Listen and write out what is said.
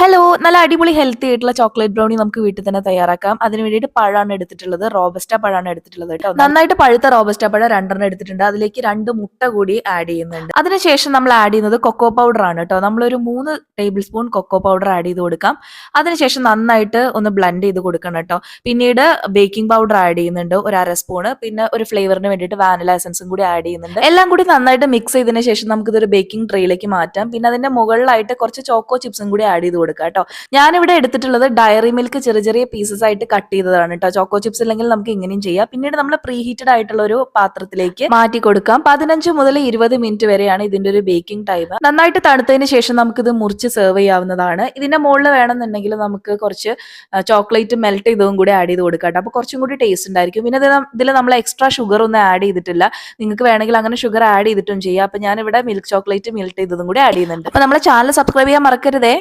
Hello! നല്ല അടിപൊളി healthy ആയിട്ടുള്ള ചോക്ലേറ്റ് ബ്രൗണി നമുക്ക് വീട്ടിൽ തന്നെ തയ്യാറാക്കാം. അതിന് വേണ്ടിയിട്ട് പഴമാണ് എടുത്തിട്ടുള്ളത്. റോബസ്റ്റ പഴമാണ് എടുത്തിട്ടുള്ളത് കേട്ടോ. നന്നായിട്ട് പഴുത്ത റോബസ്റ്റ പഴം 2 എടുത്തിട്ടുണ്ട്. അതിലേക്ക് 2 മുട്ട കൂടി ആഡ് ചെയ്യുന്നുണ്ട്. അതിനുശേഷം നമ്മൾ ആഡ് ചെയ്യുന്നത് കൊക്കോ പൗഡർ ആണ് കേട്ടോ. നമ്മളൊരു 3 tablespoon cocoa powder add ചെയ്ത് കൊടുക്കാം. അതിനുശേഷം നന്നായിട്ട് ഒന്ന് ബ്ലെൻഡ് ചെയ്ത് കൊടുക്കണം കേട്ടോ. പിന്നീട് ബേക്കിംഗ് പൗഡർ ആഡ് ചെയ്യുന്നുണ്ട് ഒരു 1/2 സ്പൂണ്. പിന്നെ ഒരു ഫ്ലേവറിന് വേണ്ടിയിട്ട് വാനില എസൻസും കൂടി ആഡ് ചെയ്യുന്നുണ്ട്. എല്ലാം കൂടി നന്നായിട്ട് മിക്സ് ചെയ്തതിന് ശേഷം നമുക്കിതൊരു ബേക്കിംഗ് ട്രേയിലേക്ക് മാറ്റാം. പിന്നെ അതിന്റെ മുകളിലായിട്ട് കുറച്ച് ചോക്കോ ചിപ്സും കൂടി ആഡ് ചെയ്ത് കൊടുക്കാം കേട്ടോ. ഞാനിവിടെ എടുത്തിട്ടുള്ളത് ഡയറി മിൽക്ക് ചെറിയ ചെറിയ പീസസ് ആയിട്ട് കട്ട് ചെയ്തതാണ് കേട്ടോ. ചോക്കോ ചിപ്സ് ഇല്ലെങ്കിൽ നമുക്ക് ഇങ്ങനെയും ചെയ്യാം. പിന്നീട് നമ്മൾ പ്രീ ഹീറ്റഡ് ആയിട്ടുള്ള ഒരു പാത്രത്തിലേക്ക് മാറ്റി കൊടുക്കാം. 15 മുതൽ 20 മിനിറ്റ് വരെയാണ് ഇതിന്റെ ഒരു ബേക്കിംഗ് ടൈം. നന്നായിട്ട് തണുത്തതിന് ശേഷം നമുക്കിത് മുറിച്ച് സെർവ് ചെയ്യാവുന്നതാണ്. ഇതിന്റെ മുകളിൽ വേണമെന്നുണ്ടെങ്കിൽ നമുക്ക് കുറച്ച് ചോക്ലേറ്റ് മെൽറ്റ് ചെയ്തതും കൂടി ആഡ് ചെയ്ത് കൊടുക്കാം കേട്ടോ. അപ്പോൾ കുറച്ചും കൂടി ടേസ്റ്റ് ഉണ്ടായിരിക്കും. പിന്നെ ഇതിൽ നമ്മൾ എക്സ്ട്രാ ഷുഗർ ഒന്നും ആഡ് ചെയ്തിട്ടില്ല. നിങ്ങൾക്ക് വേണമെങ്കിൽ അങ്ങനെ ഷുഗർ ആഡ് ചെയ്തിട്ടും ചെയ്യാം. അപ്പോൾ ഞാനിവിടെ മിൽക്ക് ചോക്ലേറ്റ് മെൽറ്റ് ചെയ്തതും കൂടി ആഡ് ചെയ്യുന്നുണ്ട്. അപ്പോൾ നമ്മുടെ ചാനൽ സബ്സ്ക്രൈബ് ചെയ്യാൻ മറക്കരുതേ.